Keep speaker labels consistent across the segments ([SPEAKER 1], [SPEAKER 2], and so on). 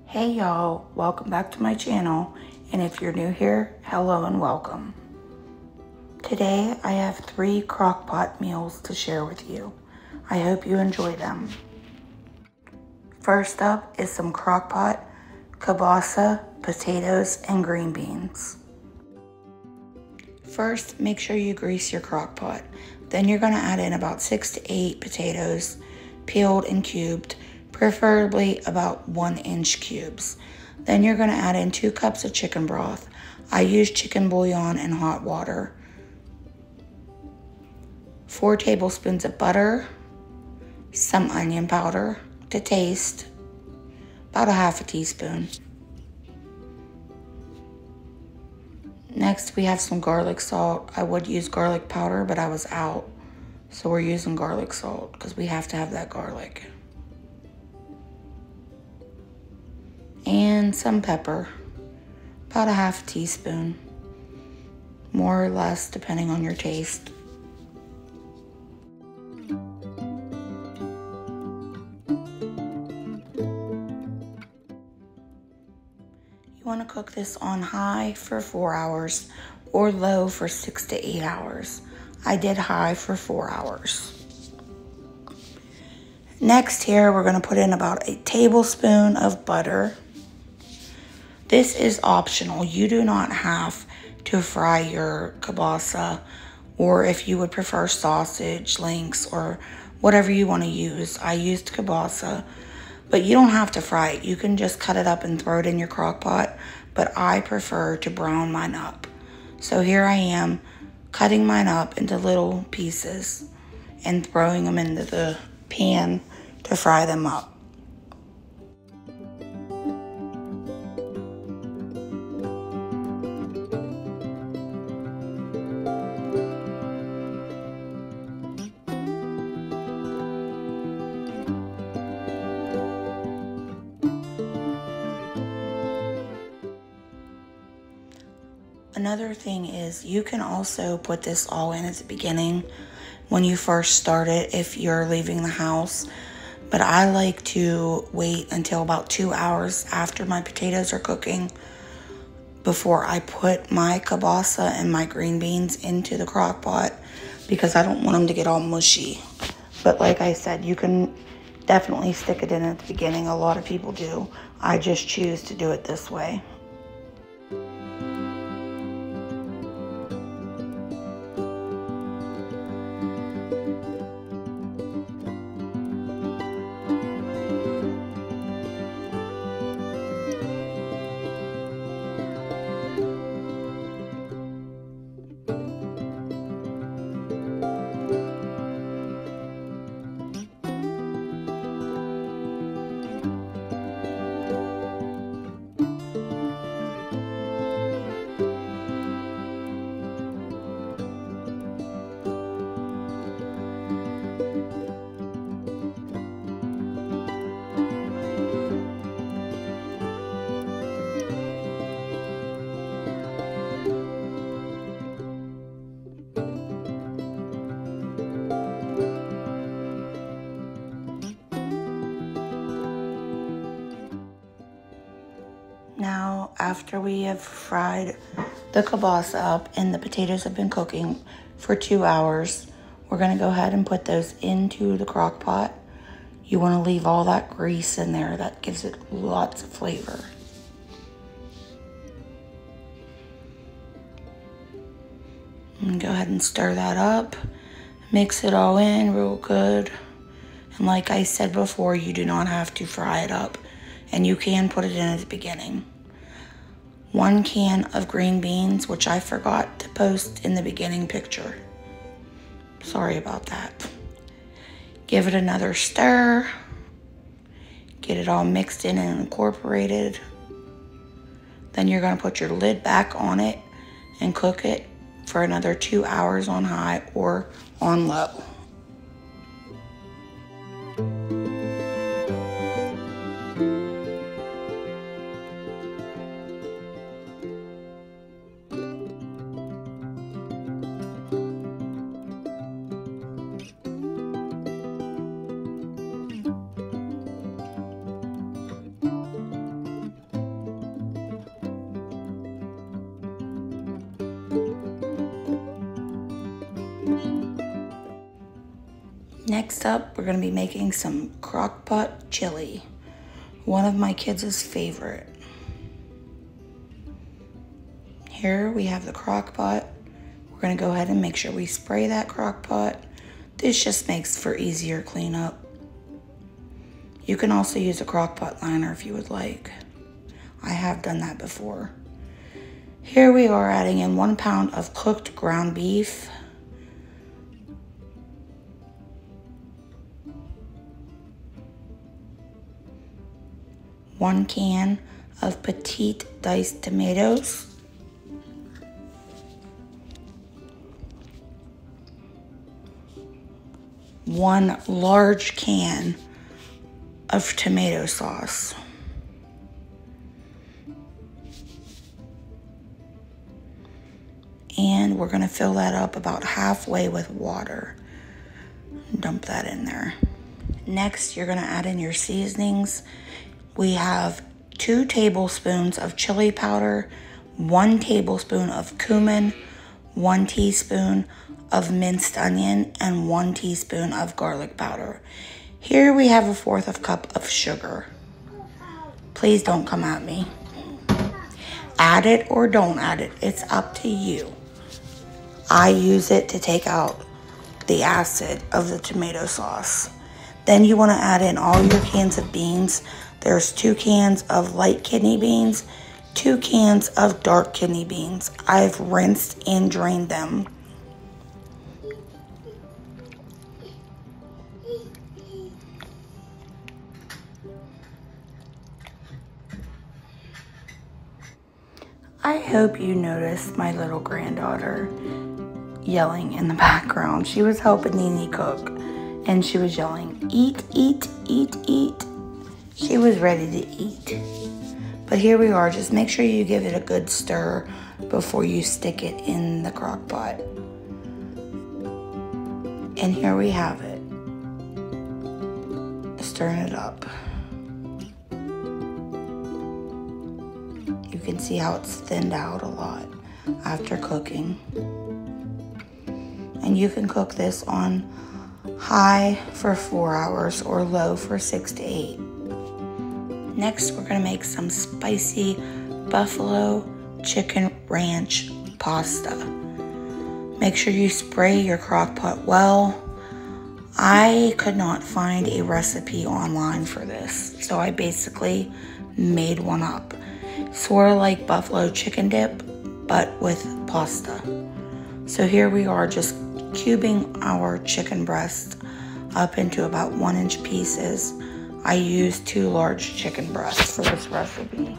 [SPEAKER 1] Hey y'all, welcome back to my channel, and if you're new here, hello and welcome. Today I have 3 crockpot meals to share with you. I hope you enjoy them. First up is some crockpot, kielbasa, potatoes, and green beans. First, make sure you grease your crockpot. Then you're going to add in about 6 to 8 potatoes, peeled and cubed, preferably about 1-inch cubes. Then you're going to add in 2 cups of chicken broth. I use chicken bouillon and hot water. 4 tablespoons of butter, some onion powder to taste, about a half a teaspoon. Next, we have some garlic salt. I would use garlic powder, but I was out. So we're using garlic salt because we have to have that garlic. And some pepper, about a half teaspoon, more or less depending on your taste. You want to cook this on high for 4 hours or low for 6 to 8 hours. I did high for 4 hours. Next here, we're going to put in about a tablespoon of butter. This is optional. You do not have to fry your kielbasa, or if you would prefer sausage, links, or whatever you want to use. I used kielbasa, but you don't have to fry it. You can just cut it up and throw it in your crock pot, but I prefer to brown mine up. So here I am cutting mine up into little pieces and throwing them into the pan to fry them up. Another thing is you can also put this all in at the beginning when you first start it if you're leaving the house. But I like to wait until about 2 hours after my potatoes are cooking before I put my kielbasa and my green beans into the crock pot because I don't want them to get all mushy. But like I said, you can definitely stick it in at the beginning. A lot of people do. I just choose to do it this way. Now, after we have fried the kielbasa up and the potatoes have been cooking for 2 hours, we're going to go ahead and put those into the crock pot. You want to leave all that grease in there. That gives it lots of flavor. And go ahead and stir that up. Mix it all in real good. And like I said before, you do not have to fry it up. And you can put it in at the beginning. 1 can of green beans, which I forgot to post in the beginning picture. Sorry about that. Give it another stir. Get it all mixed in and incorporated. Then you're going to put your lid back on it and cook it for another 2 hours on high or on low. Next up, we're gonna be making some crockpot chili. One of my kids' favorite. Here we have the crockpot. We're gonna go ahead and make sure we spray that crockpot. This just makes for easier cleanup. You can also use a crockpot liner if you would like. I have done that before. Here we are adding in 1 pound of cooked ground beef. One can of petite diced tomatoes. 1 large can of tomato sauce. And we're gonna fill that up about halfway with water. Dump that in there. Next, you're gonna add in your seasonings. We have 2 tablespoons of chili powder, 1 tablespoon of cumin, 1 teaspoon of minced onion, and 1 teaspoon of garlic powder. Here we have 1/4 cup of sugar. Please don't come at me. Add it or don't add it. It's up to you. I use it to take out the acid of the tomato sauce. Then you want to add in all your cans of beans. There's 2 cans of light kidney beans, 2 cans of dark kidney beans. I've rinsed and drained them. I hope you noticed my little granddaughter yelling in the background. She was helping Nene cook, and she was yelling, "Eat, eat, eat, eat." She was ready to eat. But here we are. Just make sure you give it a good stir before you stick it in the crock pot. And here we have it. Stirring it up. You can see how it's thinned out a lot after cooking. And you can cook this on high for 4 hours or low for 6 to 8. Next, we're gonna make some spicy buffalo chicken ranch pasta. Make sure you spray your crock pot well. I could not find a recipe online for this, so I basically made one up. Sort of like buffalo chicken dip, but with pasta. So here we are, just cubing our chicken breast up into about 1-inch pieces. I used 2 large chicken breasts for this recipe.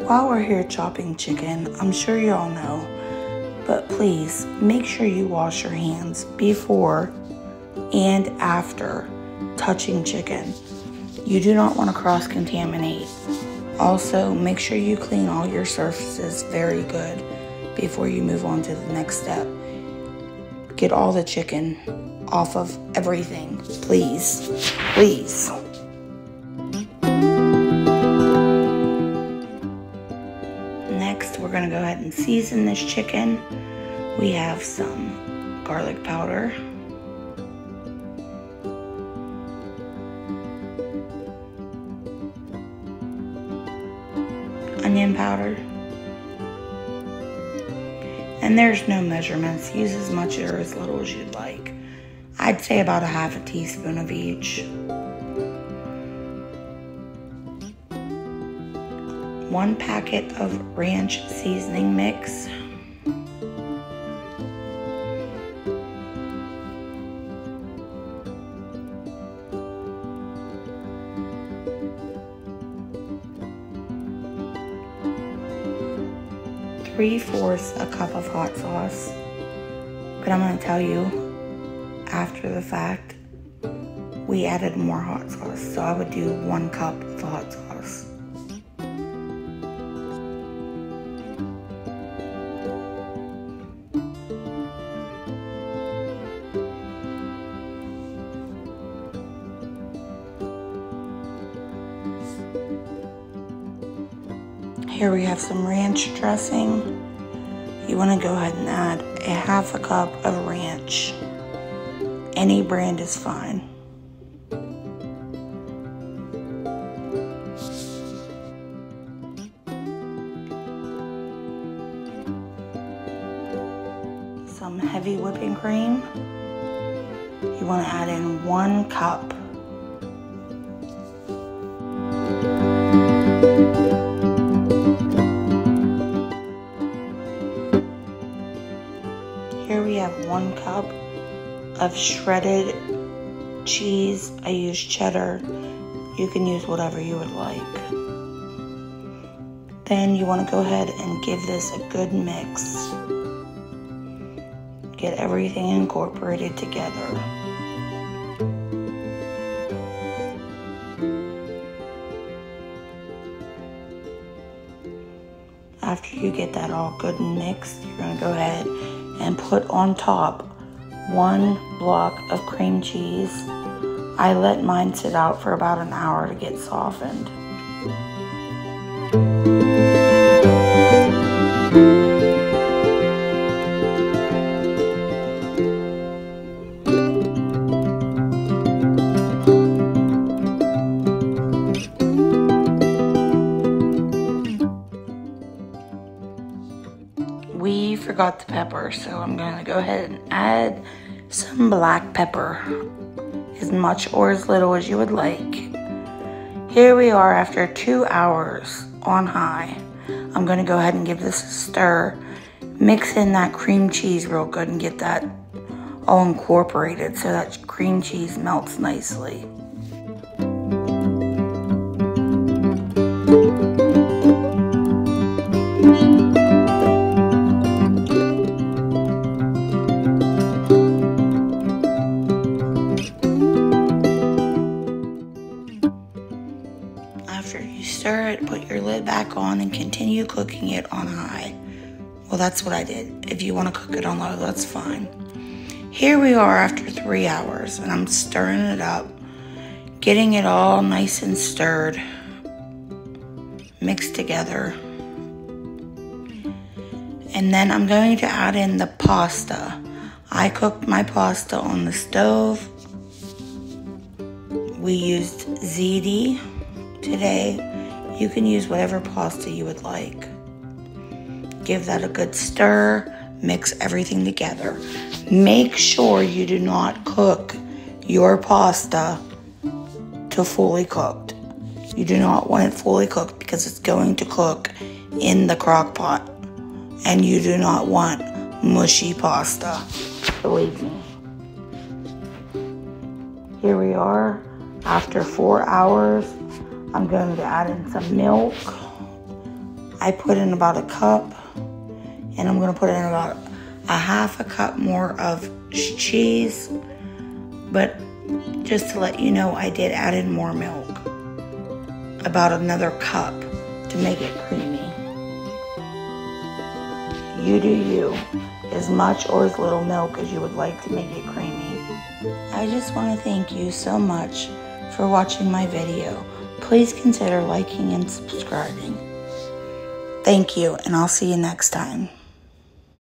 [SPEAKER 1] While we're here chopping chicken, I'm sure y'all know, but please make sure you wash your hands before and after touching chicken. You do not want to cross-contaminate. Also, make sure you clean all your surfaces very good before you move on to the next step. Get all the chicken off of everything, please, please. Next, we're gonna go ahead and season this chicken. We have some garlic powder, onion powder, and there's no measurements. Use as much or as little as you'd like. I'd say about a half a teaspoon of each. 1 packet of ranch seasoning mix. 3/4 a cup of hot sauce. But I'm going to tell you, after the fact, we added more hot sauce. So I would do 1 cup of hot sauce. Here we have some ranch dressing. You want to go ahead and add a half a cup of ranch. Any brand is fine. Some heavy whipping cream. You want to add in 1 cup. Here we have 1 cup of shredded cheese. I use cheddar. You can use whatever you would like. Then you want to go ahead and give this a good mix. Get everything incorporated together. After you get that all good and mixed, you're going to go ahead and put on top 1 block of cream cheese. I let mine sit out for about an hour to get softened. We forgot the pepper, so I'm gonna go ahead and add some black pepper, as much or as little as you would like. Here we are after 2 hours on high. I'm gonna go ahead and give this a stir, mix in that cream cheese real good and get that all incorporated so that cream cheese melts nicely. After you stir it, put your lid back on and continue cooking it on high. Well, that's what I did. If you want to cook it on low, that's fine. Here we are after 3 hours, and I'm stirring it up, getting it all nice and stirred, mixed together. And then I'm going to add in the pasta. I cooked my pasta on the stove. We used ziti today. You can use whatever pasta you would like. Give that a good stir, mix everything together. Make sure you do not cook your pasta to fully cooked. You do not want it fully cooked because it's going to cook in the crock pot. And you do not want mushy pasta, believe me. Here we are after 4 hours. I'm going to add in some milk. I put in about a cup, and I'm going to put in about a half a cup more of cheese. But just to let you know, I did add in more milk, about another cup to make it creamy. You do you, as much or as little milk as you would like to make it creamy. I just want to thank you so much for watching my video. Please consider liking and subscribing. Thank you, and I'll see you next time.